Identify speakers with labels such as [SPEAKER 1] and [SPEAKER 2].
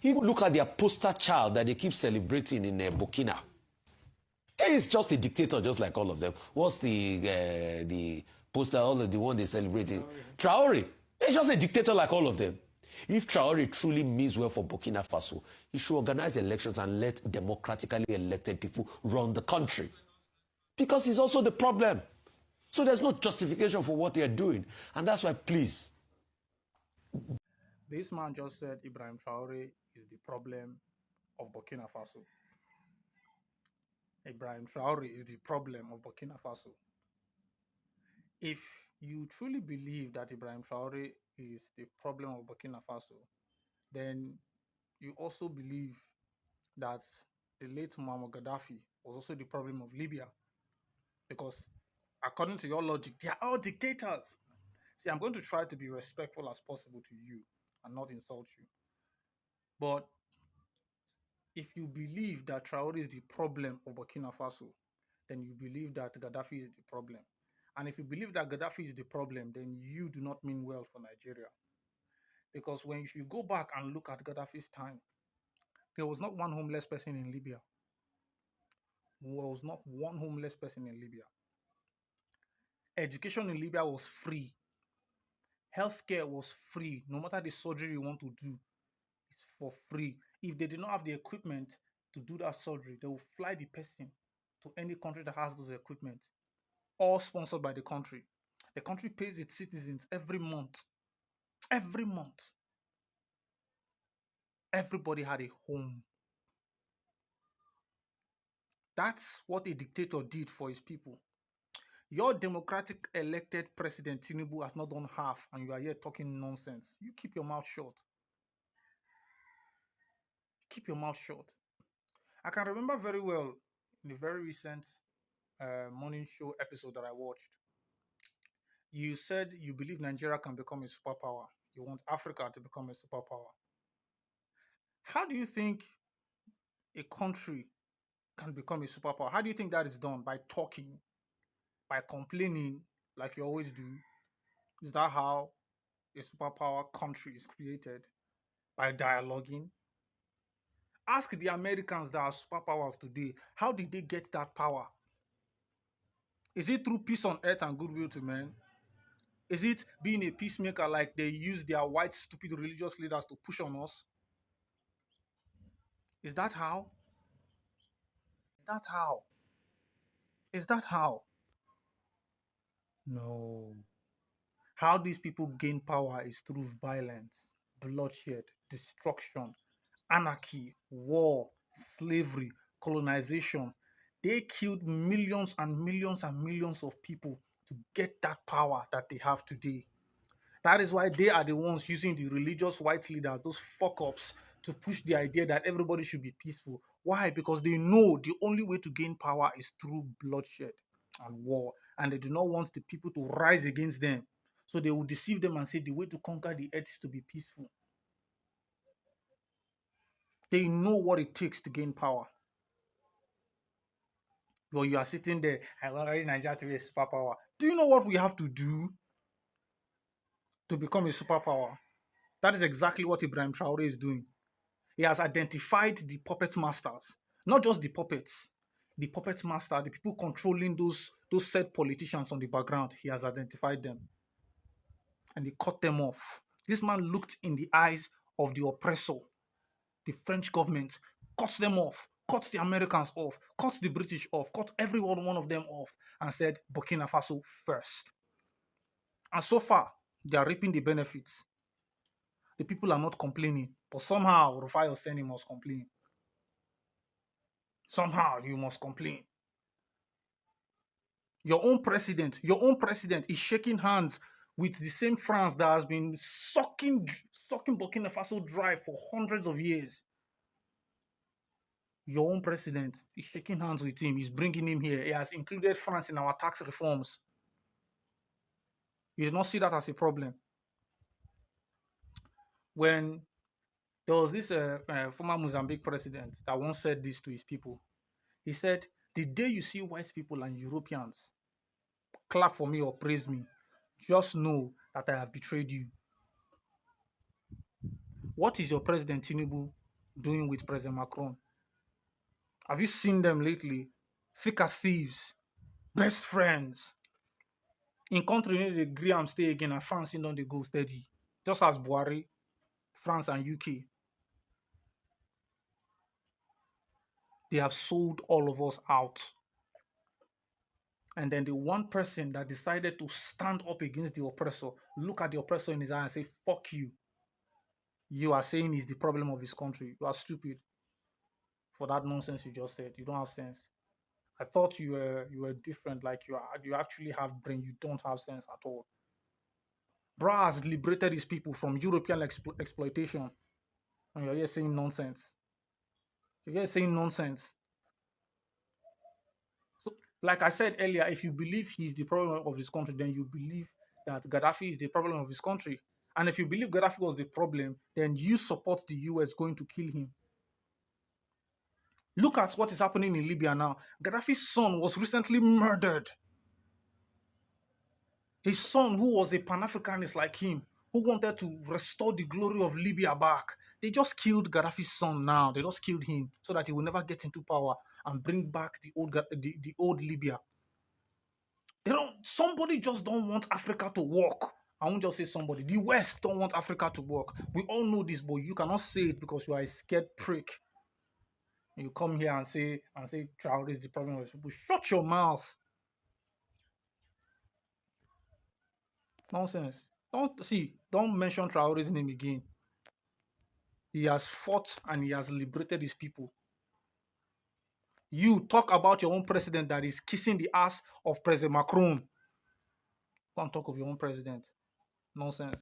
[SPEAKER 1] Even look at their poster child that they keep celebrating in Burkina. He is just a dictator, just like all of them. What's the poster, all of the one they celebrating? Traore. He's just a dictator like all of them. If Traore truly means well for Burkina Faso, he should organize elections and let democratically elected people run the country. Because he's also the problem. So there's no justification for what they are doing. And that's why, please.
[SPEAKER 2] This man just said Ibrahim Traore is the problem of Burkina Faso. Ibrahim Traore is the problem of Burkina Faso. If you truly believe that Ibrahim Traore is the problem of Burkina Faso, then you also believe that the late Muammar Gaddafi was also the problem of Libya. Because according to your logic, they are all dictators. See, I'm going to try to be respectful as possible to you and not insult you. But if you believe that Traore is the problem of Burkina Faso, then you believe that Gaddafi is the problem. And if you believe that Gaddafi is the problem, then you do not mean well for Nigeria. Because when you go back and look at Gaddafi's time, there was not one homeless person in Libya. There was not one homeless person in Libya. Education in Libya was free. Healthcare was free. No matter the surgery you want to do, it's for free. If they did not have the equipment to do that surgery, they will fly the person to any country that has those equipment, all sponsored by the country. The country pays its citizens every month. Every month. Everybody had a home. That's what a dictator did for his people. Your democratic elected president, Tinubu, has not done half, and you are here talking nonsense. You keep your mouth shut. Keep your mouth shut. I can remember very well in the very recent morning show episode that I watched. You said you believe Nigeria can become a superpower. You want Africa to become a superpower. How do you think a country can become a superpower? How do you think that is done? By talking, by complaining, like you always do? Is that how a superpower country is created? By dialoguing? Ask the Americans that are superpowers today, how did they get that power? Is it through peace on earth and goodwill to men? Is it being a peacemaker like they use their white, stupid religious leaders to push on us? Is that how? Is that how? Is that how? No. How these people gain power is through violence, bloodshed, destruction, anarchy, war, slavery, colonization. They killed millions and millions and millions of people to get that power that they have today. That is why they are the ones using the religious white leaders, those fuck-ups, to push the idea that everybody should be peaceful. Why? Because they know the only way to gain power is through bloodshed and war. And they do not want the people to rise against them. So they will deceive them and say the way to conquer the earth is to be peaceful. They know what it takes to gain power. But you are sitting there, I want Nigeria to be a superpower. Do you know what we have to do to become a superpower? That is exactly what Ibrahim Traore is doing. He has identified the puppet masters, not just the puppets, the puppet master, the people controlling those said politicians on the background. He has identified them and he cut them off. This man looked in the eyes of the oppressor, the French government, cut them off, cut the Americans off, cut the British off, cut every one of them off, and said Burkina Faso first. And so far, they are reaping the benefits. The people are not complaining, but somehow Rufai Oseni must complain. Somehow you must complain. Your own president is shaking hands with the same France that has been sucking Burkina Faso dry for hundreds of years. Your own president is shaking hands with him. He's bringing him here. He has included France in our tax reforms. You do not see that as a problem. When there was this former Mozambique president that once said this to his people. He said, the day you see white people and Europeans clap for me or praise me, just know that I have betrayed you. What is your president Tinubu doing with President Macron? Have you seen them lately? Thick as thieves, best friends. In country, they agree and stay again, and France don't they go steady. Just as Buhari, France and UK, they have sold all of us out. And then the one person that decided to stand up against the oppressor, look at the oppressor in his eye and say, fuck you. You are saying he's the problem of his country. You are stupid for that nonsense you just said. You don't have sense. I thought you were different, like you actually have brain. You don't have sense at all. Bra has liberated his people from European exploitation. And you're here saying nonsense. You're here saying nonsense. So, like I said earlier, if you believe he's the problem of his country, then you believe that Gaddafi is the problem of his country. And if you believe Gaddafi was the problem, then you support the US going to kill him. Look at what is happening in Libya now. Gaddafi's son was recently murdered. His son, who was a Pan-Africanist like him, who wanted to restore the glory of Libya back, they just killed Gaddafi's son now. They just killed him so that he will never get into power and bring back the old Libya. Somebody just don't want Africa to work. I won't just say somebody. The West don't want Africa to work. We all know this, but you cannot say it because you are a scared prick. You come here and say Traoré is the problem of people. Shut your mouth. Nonsense. Don't mention Traoré's name again. He has fought and he has liberated his people. You talk about your own president that is kissing the ass of President Macron. Don't talk of your own president. Nonsense.